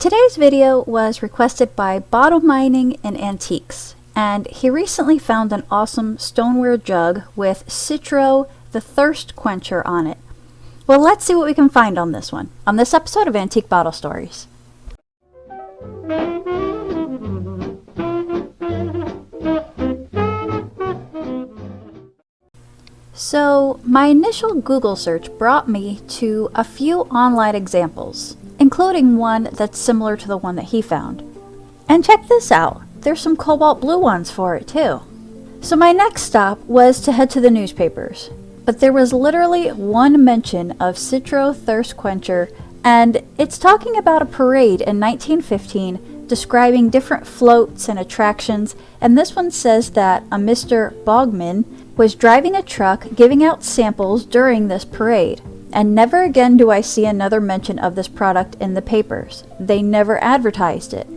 Today's video was requested by Bottle Mining and Antiques, and he recently found an awesome stoneware jug with Citro, the thirst quencher on it. Well, let's see what we can find on this one, on this episode of Antique Bottle Stories. So, my initial Google search brought me to a few online examples, including one that's similar to the one that he found. And check this out, there's some cobalt blue ones for it too. So my next stop was to head to the newspapers, but there was literally one mention of Citro Thirst Quencher, and it's talking about a parade in 1915 describing different floats and attractions, and this one says that a Mr. Bogman was driving a truck giving out samples during this parade. And never again do I see another mention of this product in the papers. They never advertised it.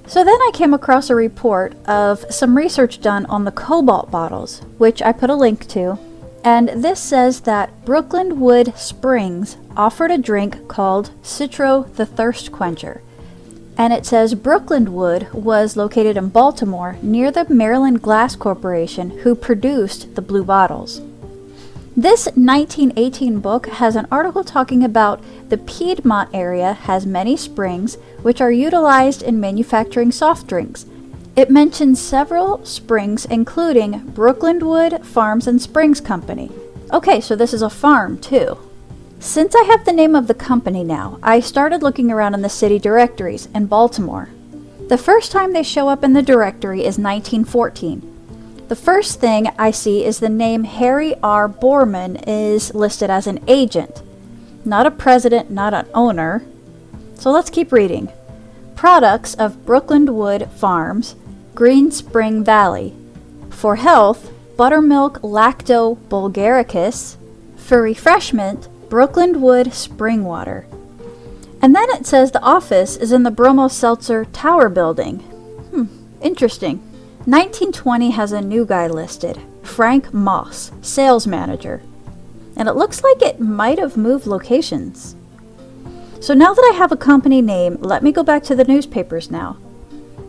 So then I came across a report of some research done on the cobalt bottles, which I put a link to. And this says that Brooklyn Wood Springs offered a drink called Citro the Thirst Quencher. And it says Brooklyn Wood was located in Baltimore near the Maryland Glass Corporation, who produced the blue bottles. This 1918 book has an article talking about the Piedmont area has many springs which are utilized in manufacturing soft drinks. It mentions several springs including Brooklyn Wood Farms and Springs Company. Okay, so this is a farm too. Since I have the name of the company now, I started looking around in the city directories in Baltimore. The first time they show up in the directory is 1914. The first thing I see is the name Harry R. Borman is listed as an agent. Not a president, not an owner. So let's keep reading. Products of Brooklyn Wood Farms, Green Spring Valley. For health, buttermilk lacto bulgaricus. For refreshment, Brooklyn Wood Spring Water. And then it says the office is in the Bromo Seltzer Tower building. Interesting. 1920 has a new guy listed, Frank Moss, sales manager. And it looks like it might have moved locations. So now that I have a company name, let me go back to the newspapers now.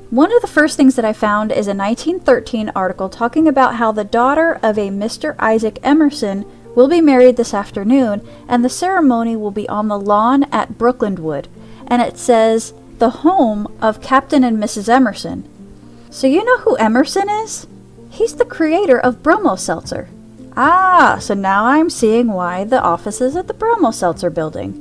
One of the first things that I found is a 1913 article talking about how the daughter of a Mr. Isaac Emerson will be married this afternoon, and the ceremony will be on the lawn at Brooklyn Wood. And it says, the home of Captain and Mrs. Emerson. So you know who Emerson is? He's the creator of Bromo Seltzer. Ah, so now I'm seeing why the office is at the Bromo Seltzer building.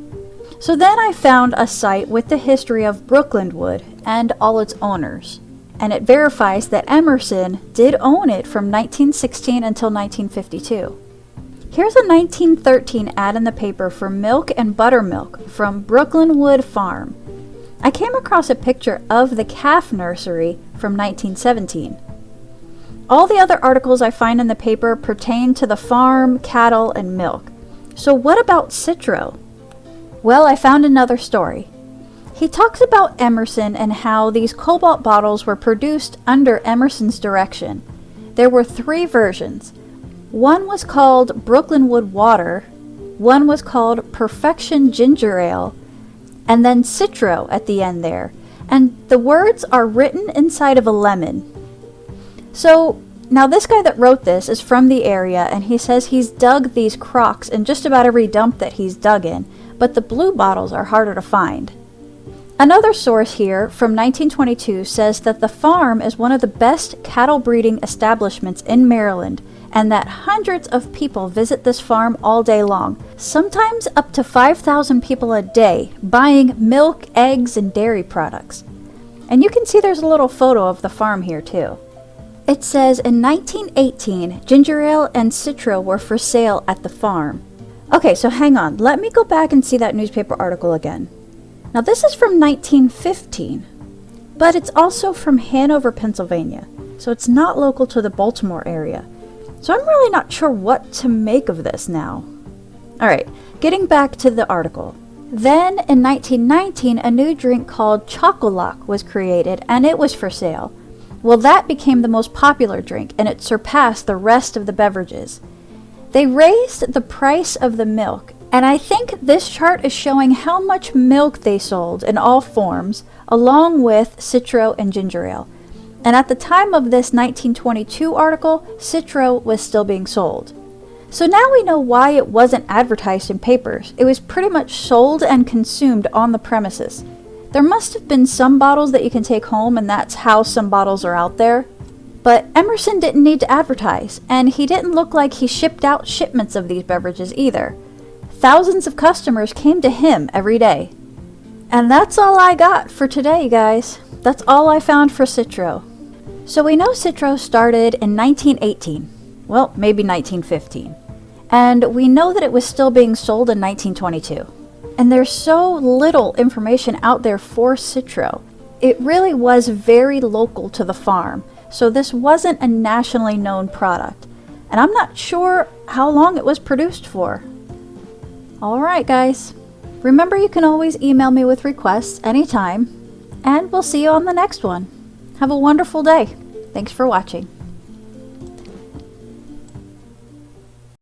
So then I found a site with the history of Brooklyn Wood and all its owners. And it verifies that Emerson did own it from 1916 until 1952. Here's a 1913 ad in the paper for milk and buttermilk from Brooklyn Wood Farm. I came across a picture of the calf nursery from 1917. All the other articles I find in the paper pertain to the farm, cattle, and milk. So what about Citro? Well, I found another story. He talks about Emerson and how these cobalt bottles were produced under Emerson's direction. There were 3 versions. One was called Brooklyn Wood Water, one was called Perfection Ginger Ale, and then Citro at the end there. And the words are written inside of a lemon. So now this guy that wrote this is from the area, and he says he's dug these crocks in just about every dump that he's dug in, but the blue bottles are harder to find. Another source here from 1922 says that the farm is one of the best cattle breeding establishments in Maryland, and that hundreds of people visit this farm all day long, sometimes up to 5,000 people a day, buying milk, eggs, and dairy products. And you can see there's a little photo of the farm here too. It says in 1918, ginger ale and Citro were for sale at the farm. Okay, so hang on, let me go back and see that newspaper article again. Now this is from 1915, but it's also from Hanover, Pennsylvania, so it's not local to the Baltimore area. So I'm really not sure what to make of this now. Alright, getting back to the article. Then in 1919, a new drink called Chocolac was created, and it was for sale. Well, that became the most popular drink, and it surpassed the rest of the beverages. They raised the price of the milk, And I think this chart is showing how much milk they sold in all forms, along with Citro and ginger ale. And at the time of this 1922 article, Citro was still being sold. So now we know why it wasn't advertised in papers. It was pretty much sold and consumed on the premises. There must have been some bottles that you can take home, and that's how some bottles are out there. But Emerson didn't need to advertise, and he didn't look like he shipped out shipments of these beverages either. Thousands of customers came to him every day. And that's all I got for today, guys. That's all I found for Citro. So we know Citro started in 1918. Well, maybe 1915. And we know that it was still being sold in 1922. And there's so little information out there for Citro. It really was very local to the farm, so this wasn't a nationally known product. And I'm not sure how long it was produced for. Alright guys, remember you can always email me with requests anytime, and we'll see you on the next one. Have a wonderful day. Thanks for watching.